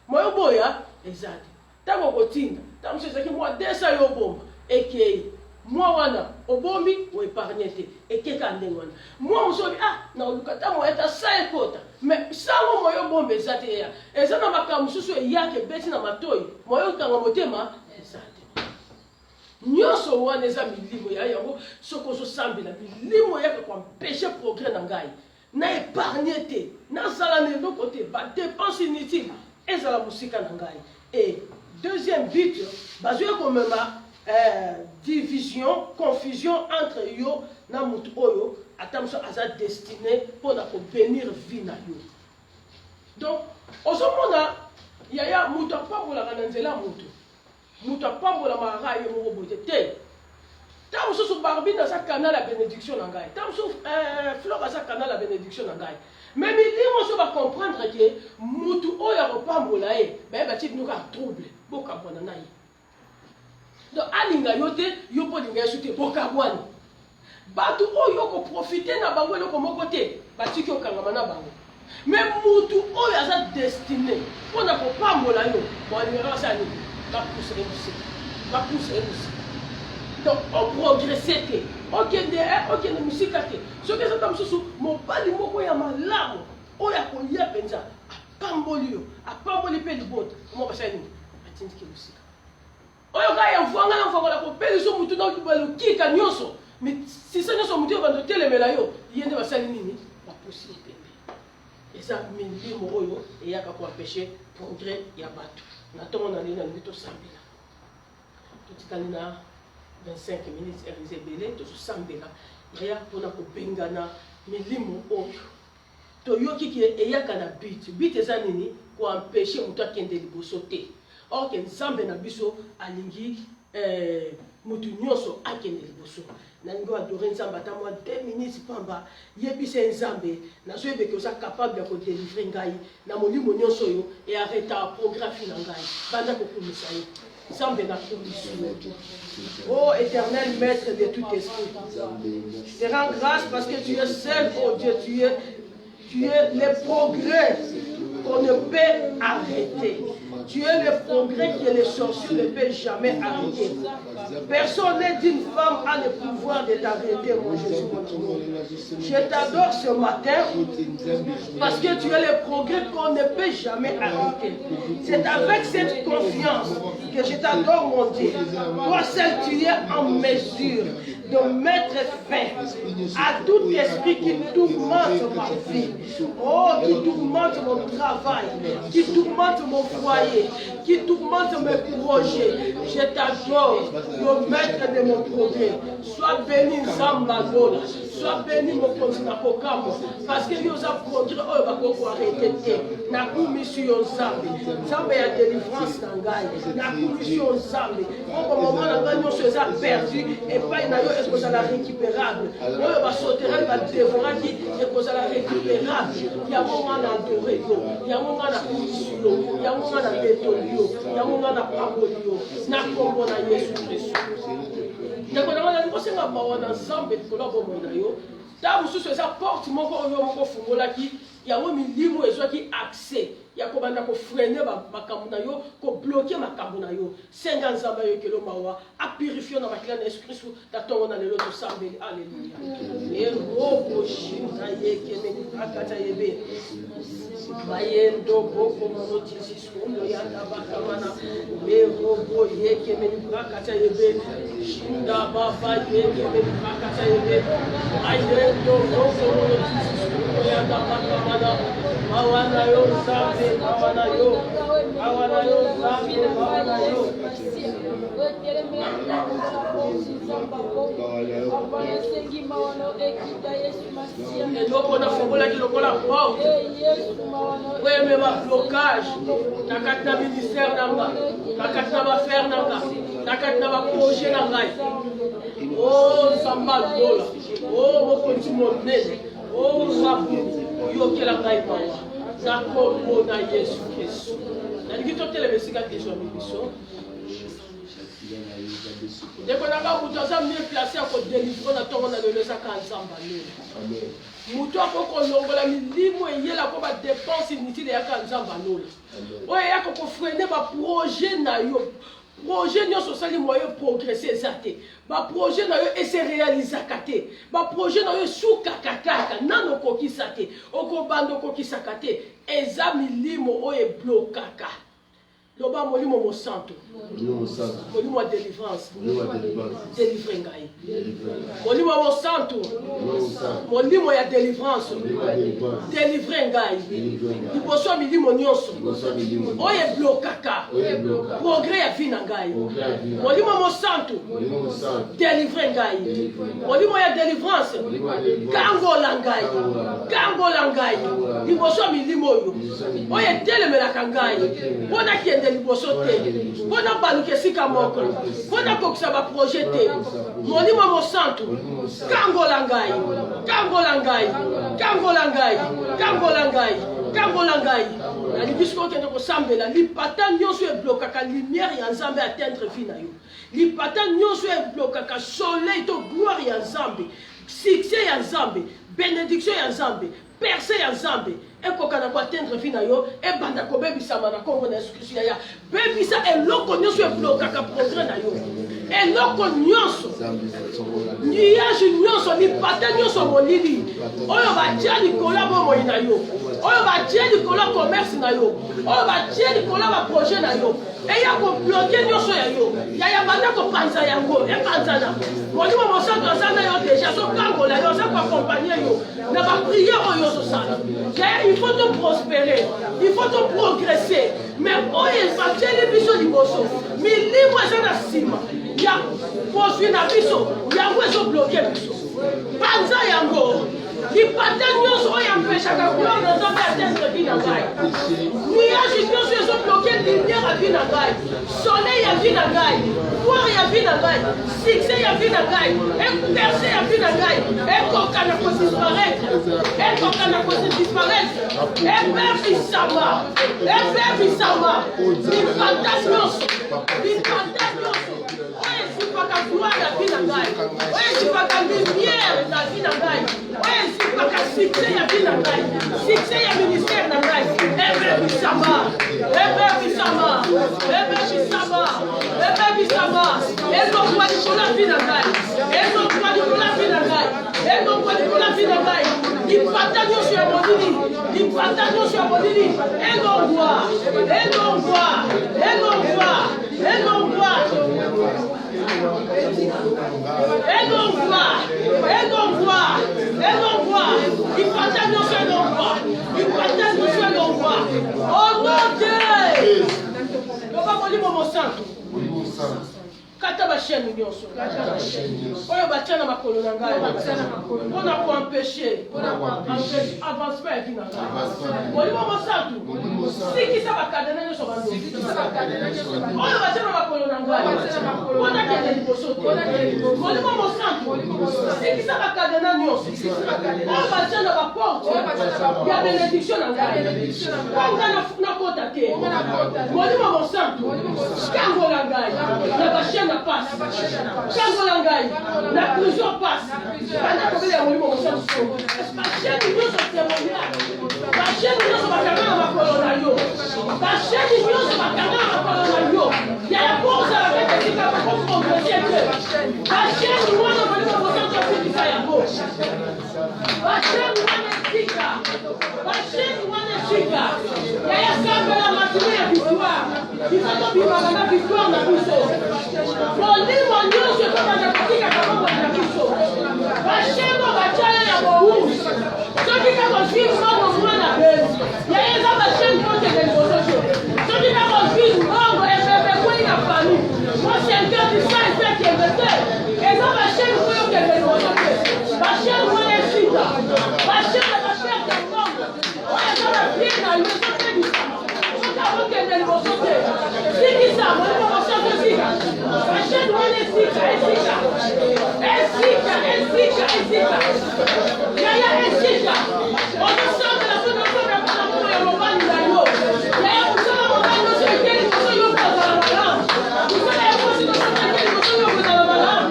yo boya, exact. Tant qu'on continue, tant que c'est que moi déjà yo bombe, et que moi wana obomi ou épargné et que quand wana. Moi on sobi na olukata moi eta sa ekota. Mais ça moi yo bombe exact ya. Et ça na makamususu yake beti na matoi. Moi yo kanga motema exact. Nyoso wana eza milimo ya yango soko so sambela milimo yake kwa empêcher progrès na ngai. Na épargné te, na sala ne do côté ba dépense inutile. Ezala musika na ngai. Et deuxième but, bazwe comme division, confusion entre yo na mutu oyo atamso aza destiné pour na ko bénir vie na yo. Donc, osomona yaya mutu apambola kana nzela mutu. Mutu apambola mara yo moko bote te. Tam so barbi na sa canal la bénédiction na ngai. Tam so fleur sa canal la bénédiction na ngai. Mais milimo so ba comprendre que mutu oyo apambola ba ba ti nuka trouble boka bona na ye. Donc, alinga yote, yopo linga yasute, boka wani. Batu oyo ko profiter na bango eloko moko te, batiki okangama na bango. Mais mutu oyo aza destiné, pona ko pambola yo, bon numéro ça ni, ba pousser aussi. Ba pousser aussi. Donc, on progresser te. OK, musika te. Ce que ça tam susu, mon bali moko ya malamu, oya ko ya penza, apamboli yo, apamboli pe libot. Comment ba ça ni? Atindiki musika. Oyo kaya mfuanga na mfuanga la kopeli so mutu na kibalo kika nyonso. Mais si ça nyonso mutu ba telemela yo, yende basali nini? Ba possibilité. Et ça milimo oyo et yaka ko empêcher progrès ya bato. Na tomo na lina ngito sambela. Tutikali na 25 minutes erisé belé to sambela. Ya pona ko bengana milimo oyo. To yoki ki e yaka na bit. Bit eza nini? Ko empêcher mutu akende liboso te. Or que Nzambe na biso alingi mutu nyonso akende liboso. Nango adorer Nzambe ata moi 2 minutes pamba yebise Nzambe na so yebeke oza capable de délivrer ngai na molimo nyonso yo et arrêter la programme na ngai. Banda ko kumisa yo. Nzambe na kumisa. Oh éternel maître de tout esprit. Je te rends grâce parce que tu es seul, oh Dieu, tu es le progrès qu'on ne peut arrêter. Tu es le progrès que les sorciers ne peuvent jamais arrêter. Personne n'est d'une femme a le pouvoir de t'arrêter, mon Jésus, mon amour. Je t'adore ce matin parce que tu es le progrès qu'on ne peut jamais arrêter. C'est avec cette confiance que je t'adore, mon Dieu. Toi seul, tu es en mesure de mettre fin à tout esprit qui tourmente ma vie. Oh, qui tourmente mon travail, qui tourmente mon foyer, qui tourmente mes projets. Je t'adore, le maître de mon progrès. Sois béni, Zambazola. Sois béni, mon continent, parce que nous avons produit, oh, va pouvoir arrêter. Na commission Zambi. Zambi a délivrance dans Gaï. Na commission Zambi. Au moment où nous sommes perdus, et pas une ailleurs, est-ce que ça la récupérable? On va sauter, on va dévorer, et que ça la récupérable. Il y a un moment d'adoré, il y a un moment d'application, il y a un moment d'adétonio, il y a un moment d'appabolio. Na combo na Jésus Christ. Donc, on a dit que c'est un peu ensemble de collaborer. Dans ce porte, mon corps, mon fongola qui, il y a un milieu qui accès. Il y a comment on freiner ma camunayo, qu'on bloquer ma camunayo. 50 ans que l'on mawa, à purifier dans ma clan Christ, d'attendre on a le lot de samedi. Alléluia. Et robo chinaye qui me akataye. Mayendo boko monotisis kondo yanda bakamana. Mais robo ye qui me akataye. Shinda baba ye qui me akataye. Mayendo boko monotisis kondo yanda bakamana. Mawana yo zambe, mawana yo zambe, mawana yo. Et donc on a fait la porte. Oui, mais ma blocage. Nakatna ministère nanga, nakatna ba faire nanga, nakatna ba projet nanga. Oh, samba dola. Oh, mon petit monde. Oh, sabu. Yo kela ngai mawa. Na kombo na Yesu Kristo. Na ngito telebesika question biso. Dès qu'on a mutuaza mieux placé à côté délivrer na tongo na lelo za kanzamba lelo. Amen. Mutu akoko longola milimo eyela ko ba dépense inutile ya kanzamba lelo. Oye ya ko freiner ba projet na yo. Projet nyonso sali moyen progresser ezate. Ba projet na yo ese réaliser kate. Ba projet na yo suka kakaka nano kokisa te. Oko bando kokisa kate. Eza milimo oye blokaka. Loba molimo mo santo. Molimo de délivrance. Délivrer ngai. Molimo mo santo. Molimo ya délivrance. Délivrer ngai. Liboso milimo nyonso. Oye blokaka. Progrès ya vie na ngai. Molimo mo santo. Délivrer ngai. Molimo ya délivrance. Kangola ngai. Kangola ngai. Liboso milimo yo. Oye telemela ngai. Bona kiende liboso te. Bona baluke sika moko. Bona kokisa ba projet te. Molimo mo santo. Kangola ngai. Kangola ngai. Kangola ngai. Kangola ngai. Kangola ngai. Na libisko kende ko sambela lipata nyonso e blokaka lumière ya Nzambe atteindre vie na yo. Lipata nyonso e blokaka soleil to gloire ya Nzambe. Succès ya Nzambe. Bénédiction ya Nzambe. Percée ya Nzambe. Ekokana ko atteindre vie na yo e banda ko bebisama na kongo na Yesu Kristo ya bebisa eloko nyonso e blokaka progrès na yo eloko nyonso nuage nyonso lipata nyonso molili oyo batia likolo bomoi na yo oyo batia likolo commerce na yo oyo batia likolo ba projet na yo eya ko bloquer nyonso ya yo ya banda ko panza yango e panzana molimo mosanto azana yo déjà so kangola yo sa ko accompagner yo na ba prière oyo so sala. Il faut te prospérer, il faut te progresser. Mais oye, ça tient les biso du bosso. Mais les voisins à cima. Il y a poursuivi la biso. Il y a voisins bloqués biso. Panza yango. Les patins nyonso oye empêche à la couleur dans un atteindre vie nangai. Nuages nyonso sont bloqués, lumière à vie nangai. Soleil à vie nangai. Voir à vie nangai. Succès à vie nangai. Et percer à vie nangai. Et kokana ko disparaître. Et kokana ko disparaître. Et père bisama. Et père bisama. Les patins nyonso. Les patins nyonso. Oye, c'est pas la gloire à vie nangai. Oye, c'est pas la lumière à vie nangai. Oye, c'est pas la succès à vie nangai. Succès à ministère nangai. Et père bisama. Et père bisama. Et père bisama. Et père bisama. Et donc, quoi du la vie nangai. Et donc, quoi du la vie nangai. Et donc, quoi du la vie nangai. Il partage sur mon lit. Il partage sur mon lit. Et donc, quoi. Et donc, quoi. Et donc, quoi. Et donc, quoi. Et donc quoi? Et donc quoi? Et donc quoi? Il partage nos soins d'envoi. Il partage nos soins d'envoi. Au nom de Dieu. Nous allons lire mon santo. kata basheni nyonso oyo batia na makolo na ngai mpona koempêche avancement ya kina ngai molimo mosantu sikisa bakadena nyonso bandoki oyo batia na makolo na ngai mpona kende liboso te molimo mosantu sikisa bakadena nyonso oyo batia na baporte ya benediction na ngai konga nakota te molimo mosantu kangola ngai na basheni na passe kangola ngai na prison passe banda kobele ya molimo mosantu basheni nyonso témoignage basheni nyonso bakanga na makolo na yo basheni nyonso bakanga na makolo na yo yaya kozala kete tika bakoprogresse te basheni wana molimo mosantu afikisa yango basheni wana esika basheni wana esika yaya sambela matine ya victoire ifato bimaka na victoire na biso molimo nyonso ekobanda kotika kabongo na biso basheni batiala ya bohungu soki kaka vivre ngongo mwana beni yaya eza basheni koteke liboso te soki kaka vivre ngongo ebebe kwei na famille mosenteur du sang efekembe te eza basheni koyo kende liboso te basheni wana esika basheni ya baperte ngongo oyo eza bapie na yo ezopebisa soki akokende liboso te sikisa molimo mosantu esika basheni wana esika yaya esika ozosambela soki okobela mpona mono ya mobali na yo yaya kosala mobali nyonso ekeli liboso yo kozala malamu kosala ya mwasi nyonso ekeli liboso yo kozala malamu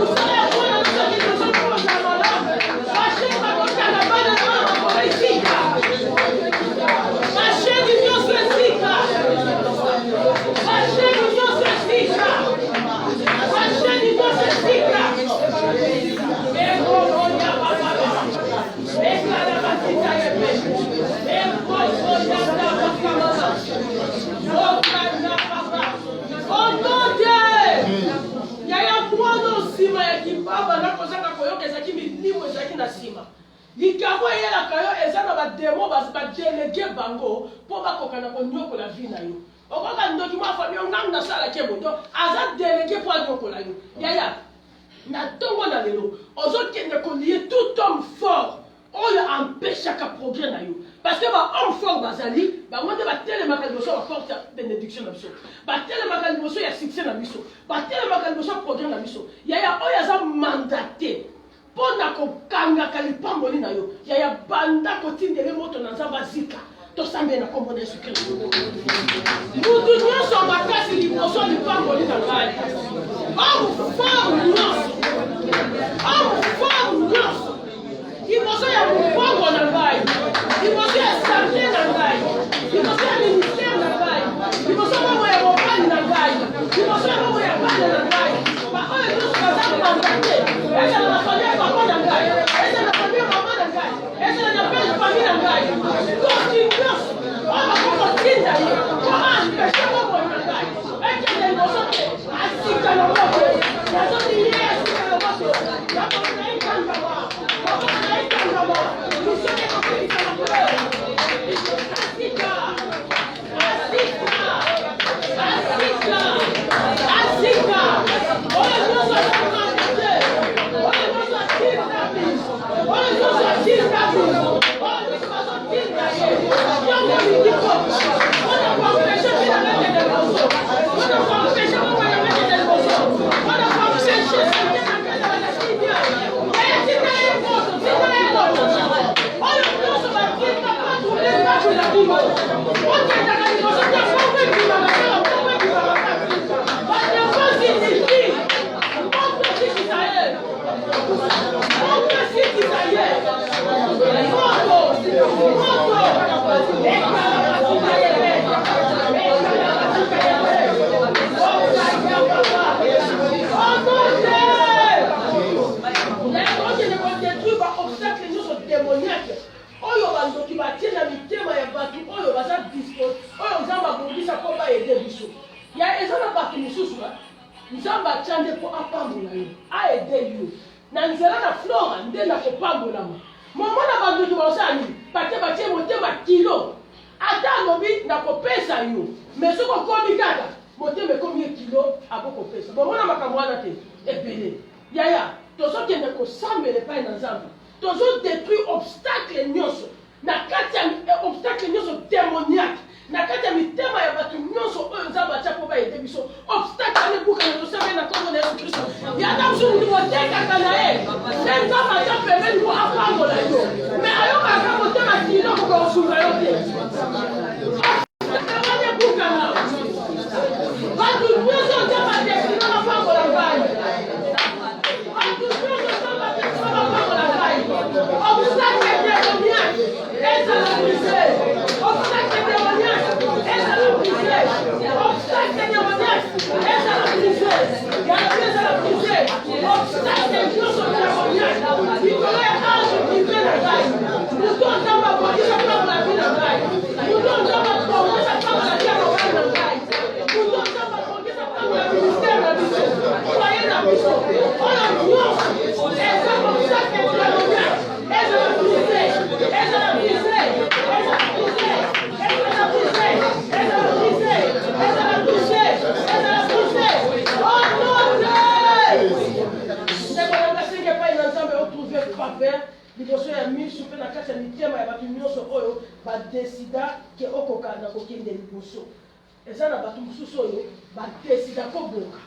kosala ya mwana nyonso ekeli liboso yo kozala malamu basheni bakotaka bana na wana makolo esika basheni nyonso esika basheni nyonso esika basheni nyonso esika na nsima likambo eyelaka yo eza na bademo badelege bango mpo bakokana konyokola vi na yo okoka ndoki mwa fami ongangu nasalaki eboto aza delege mpo anyokola yo yaya na ntongo na lelo ozokende kolie tout homme fort oyo empêchaka progrès na yo parce que bahomme fort bazali bango nde batelemaka liboso ya baporte ya bénédiction na biso batelemaka liboso ya succès na biso batelemaka liboso ya progrès na biso yaya oyo aza mandate mpona kokangaka lipamboli na yo yaya banda kotindele moto na nzambe azika tosambele na kombo na yesu kristo mutu nyonso makasi liboso lipamboli na ngai homme nyonso liboso ya mokongo na ngai liboso ya sante na ngai liboso ya ministère na ngai liboso bongo ya mobali na ngai liboso ya bongo ya bana na ngai baoyo nyonso baza mandate ezala na famille ya papa na ngai ezala na famille ya mama na ngai ezala na pere ya famille na ngai toki nyonso oyo bakokotinda ye po ampeshe bongo na ngai ekende liboso te asika na moto yazotili ye asika na moto yakona ekangama yakona ekangama misone kokolisa na kule asika oyo nyonso akomandate oyo nyonso atinda biso oyo nyonso atinda biso oyo nyonso bazotinda ye yango mikiko mpona koampeshe bina mekende liboso mpona koampeshe mokoya mekende liboso mpona koampeshe sante na kende banakidia etinda ye moto tinda ye moto oyo nyonso batinda patule batula bimo okendaka liboso te kongo ebimaka kaka kongo ebimaka kati badefosi tiki kongo sikisa ye kongo sikisa ye moto ekala basika yebe ekala basika yebe okayababa okote okende kodétruire baobstacle nyonso démoniaque oyo bandoki batie na mitema ya bato oyo baza dispose oyo nzambe abongisa mpo baede biso ya eza na bato mosusu nzambe atya nde mpo apambola yo aede yo na nzela na flora nde na kopambolama momona bandoki baosala nini batie motema kilo ata alobi na kopesa yo me soki okomi kaka motema ekomi kilo abokopesa bomona makambo wana te ebele yaya tozokende kosambela epai na nzambe tozodétruire obstacle nyonso na kati ya obstacle nyonso démoniaque na kati ya mitema ya bato nyonso oyo nzambe atya mpo bayede biso obstacle ane ebukana tosambeli na kombo na yesu kristo yata mosu mutu botekaka na ye nde nzambe atya pembeni po apangola yo me ayokaka motema kilo kokosunga yo te ane ebukana bato nyonso nzambe atekino na pangola ngai bato nyonso nzambe atekino na pangola ngai obstacle démoniaque ezala brise obstacle démoniaque ezala brise obstacle démoniaque ezala brise yango ezala brise obstacle nyonso démoniaque likolo ya ange privé na ngai moto nzambe abongisa pangola vi na ngai moto nzambe abongisa pangola vi ya mobali na ngai moto nzambe abongisa pangola ministère na biso foye na biso oyo nyonso eza obstacle démoniaque ezala brise ezala brise ezala brise ezala brise ezala brise ezala brise ezala brise onote ndeko nasenga epai na nzambe otrouve faveur liboso ya miso mpe na kati ya mitema ya bato nyonso oyo badesida ke okoka na kokende liboso eza na bato mosusu oyo badesida kobonga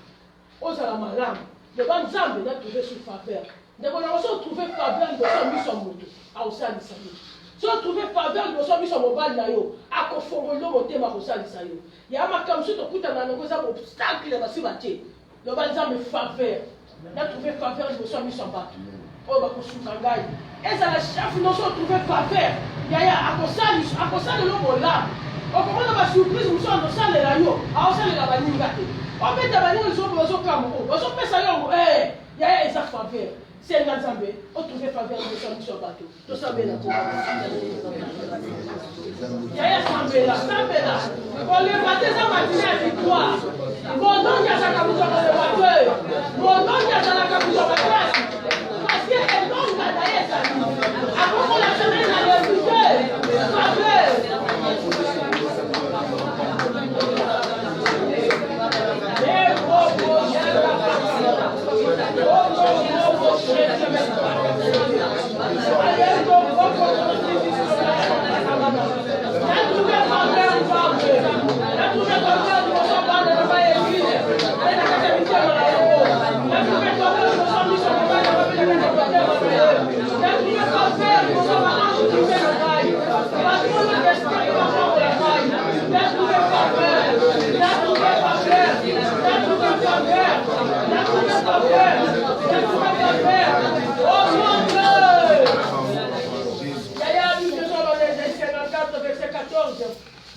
ozala malamu loba nzambe natrouve sur faveur ndeko nango so otrouve faveur liboso ya miso ya moto aosalisa yo so otrouve faveur liboso ya miso ya mobali na yo akofongola motema akosalisa yo ya makambo so tokutana nango eza obstacle basi batie loba nzambe faveur natrouve faveur liboso ya miso ya bato oyo bakosuka ngai ezala chafu nyonso otrouve faveur yaya akosalela bolamu okomona basurprise mosu azosalela yo aosalela baninga te obeta baninga liso bozokambo bazopesa yo yaya eza faveur senga nzambe otrouve faveur liboso ya miso ya bato tosambela yaya sambela koleba te eza matine ya victoire mondongi azalaka moto ya koleba te mondongi azalaka moto ya baklasi parce que elonga na ye ezali akokola semaine na levite faveur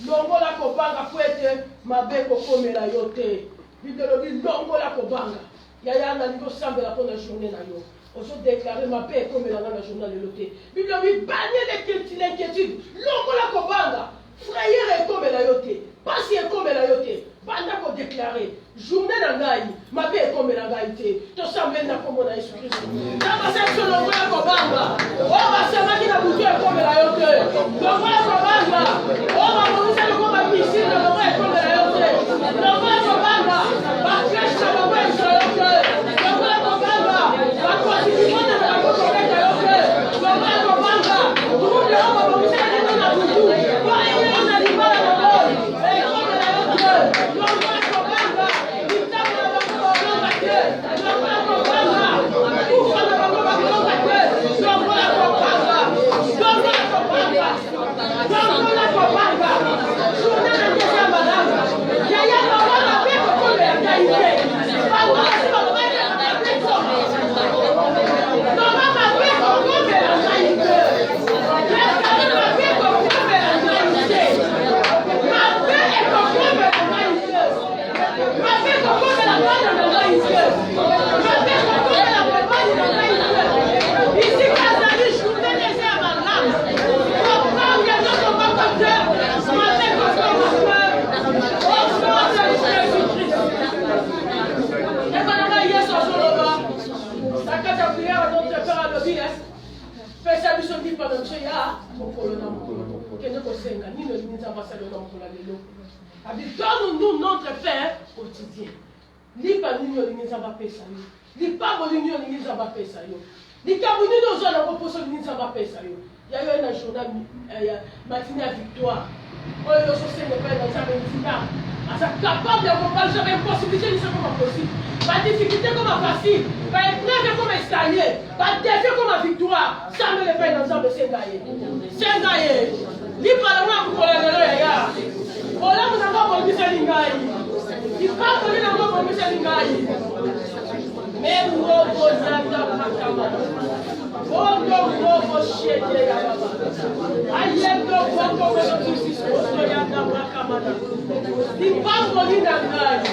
longola kobanga po ete mabe kokomela yo te bidelobi longola kobanga yaya nalingi osambela mpo na journée na yo ozodeklare mabe ekomela nga na journée lelo te bidelobi banie l'inquiétude longola kobanga frayere ekomela yo te pasi ekomela yo te banda kodeklare journée na ngai mabe ekomela ngai te tosambeli na kombo na yesu kristo na basebiso longola kobanga oyo basemaki na butu ekomela yo te longola kobanga oyo bamonisa longo bamisile na longo ekomela yo te longola kobanga bafleche na bango ezwa yo te longola kobanga bakonstitutione na bango kobeta yo te longola kobanga trouble oyo bamonisa lino na butu oyo na libala na boli ekomela yo te longola kobanga mitamo na bango bakolonga te longola kobanga kufa na bango bakolonga te longola kobanga Senga, ni le ministre ambassadeur pour la lélo. Donne-nous notre pain quotidien. Lipa nini olingiza bapesa yo. Lipa bolini olingiza bapesa yo. Likambo nini ozala koposo olingiza bapesa yo. Ya yo na journal matinée à victoire. Oyo yo sosenga pa na nzambe nzina. Asa capable de combattre jamais impossibilité ni c'est comme possible. Pas difficulté comme facile, pas épreuve comme escalier, pas défi comme victoire. Ça me le fait dans nzambe sengaye. Sengaye. Lipa la mwa kukola lelo ya. Ola muzanga bolisa lingai. Lipa bolina ngo bolisa lingai. Même robo zanda pakama. Ondo robo shete ya baba. Ayendo bongo bono tusis osto yanda pakama. Lipa bolina ngai.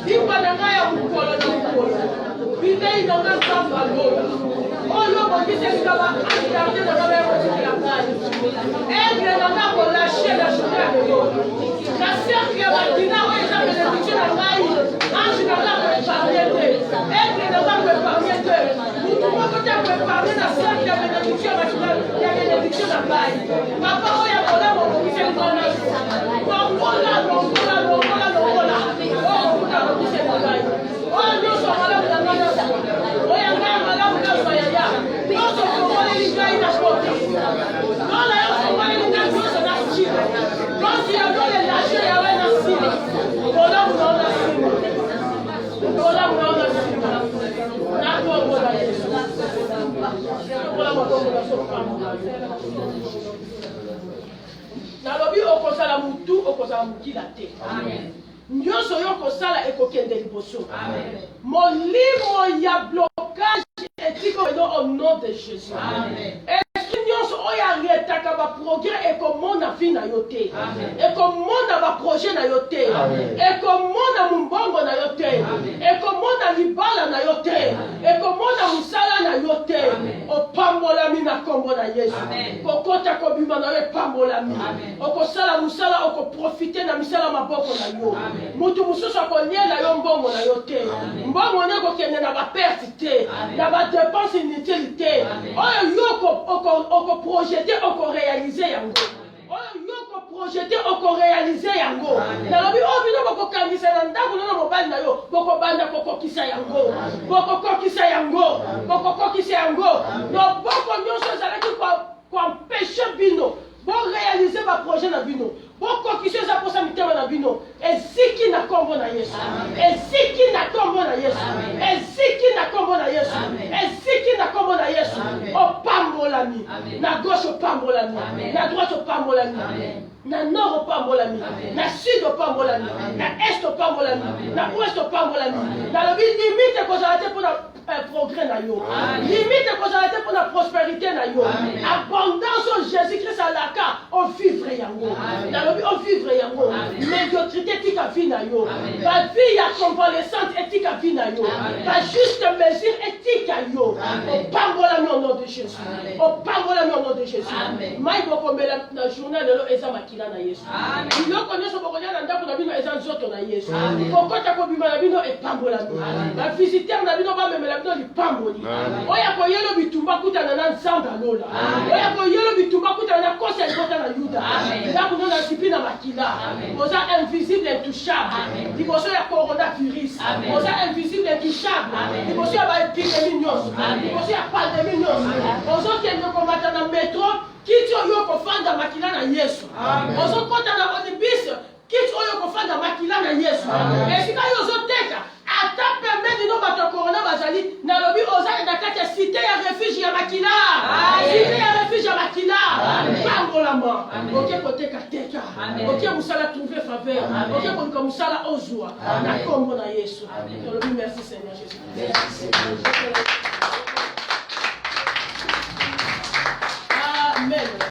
Lipa na ngai ya mukolo na mukolo. Bidei na ngai kamba lola. Oyo bolisa ngaba andarte na ngai ya ngai. Egre na ngai bolashé la journée de l'eau. La sœur qui a bâti là, oui, ça me dit que la maille, ange n'a pas préparé d'eux, elle n'a pas préparé d'eux. Nous pouvons préparer la sœur qui a bénédiction à la bénédiction à la maille. Papa, on y a volé mon officiel de la maille. Longola. Oh, on a l'officiel de la maille. Oh, nous sommes malades de la maille. Oh, il y a un malade de la maille. Nous sommes malades de la maille. Non, là, on sommes malades de la maille. Quand il y a dans les lâchers, il y a un asile. Voilà où on a asile. Voilà où on a asile. D'accord, voilà. Voilà où on a asile. Nalobi okosala mutu okosala mukila te. Amen. Nyonso yo kosala ekokende liboso. Amen. Molimo ya blocage éthique au nom de Jésus. Amen. Nyonso oya retaka ba progrès et comment na vie na yote et comment na ba projet na yote et comment na mumbongo na yote et comment na libala na yote et comment na musala na yote o pambola mi na kombo na Yesu kokota ko bima na ye pambola mi okosala musala oko profiter na misala maboko na yo mutu mususu akonyela yo mbongo na yote mbongo ne ko kende na ba perte te na ba dépense inutile te oyo yoko oko projeter oko réaliser yango oyo yoko projeter oko réaliser yango nalobi o bino boko kangisa na ndako na mobali na yo boko banda kokokisa yango boko kokisa yango boko kokisa yango no boko nyonso ezalaki kwa empêcher bino bon réaliser ba projet na bino boko kokisa za posa mitema na bino eziki na kombo na Yesu eziki na kombo na Yesu eziki na kombo na Yesu eziki na kombo na Yesu o pambolami na gauche o pambolami na droite o pambolami na nord o pambolami na sud o pambolami na est o pambolami na ouest o pambolami na lobi limite ko za pour progrès na yo limite ko za pour la prospérité na yo abondance au Jésus-Christ à la ka o vivre yango na lobi o vivre yango médiocrité tika vie na yo ba vie ya convalescente etika vie na yo ba juste mesure etika yo o pambolami au nom de Jésus o pambolami au nom de Jésus mai boko mbela na journée lelo eza makila na Yesu biloko nyonso bokonya na ndako na bino eza nzoto na Yesu kokota kobima na bino epambolami ba visiteur na bino bamemela bino lipamboli oya koyelo bitumba kutana na nzambe alola oya koyelo bitumba kutana na kosa ekota na Yuda ndako na sipi na makila oza invisible intouchable liboso ya coronavirus oza invisible intouchable liboso ya baépidémie nyonso liboso ya pandémie nyonso ozokende komata na métro kiti oyo kofanda makila na Yesu ozokota na odibis kiti oyo kofanda makila na Yesu esika yo ozoteka ata pembeni no bato corona bazali na lobi oza na kati ya cité ya refuge ya makila cité ya refuge ya makila pambolama oke koteka teka oke musala trouver faveur oke konika musala ozwa na kombo na Yesu. Merci Seigneur Jésus.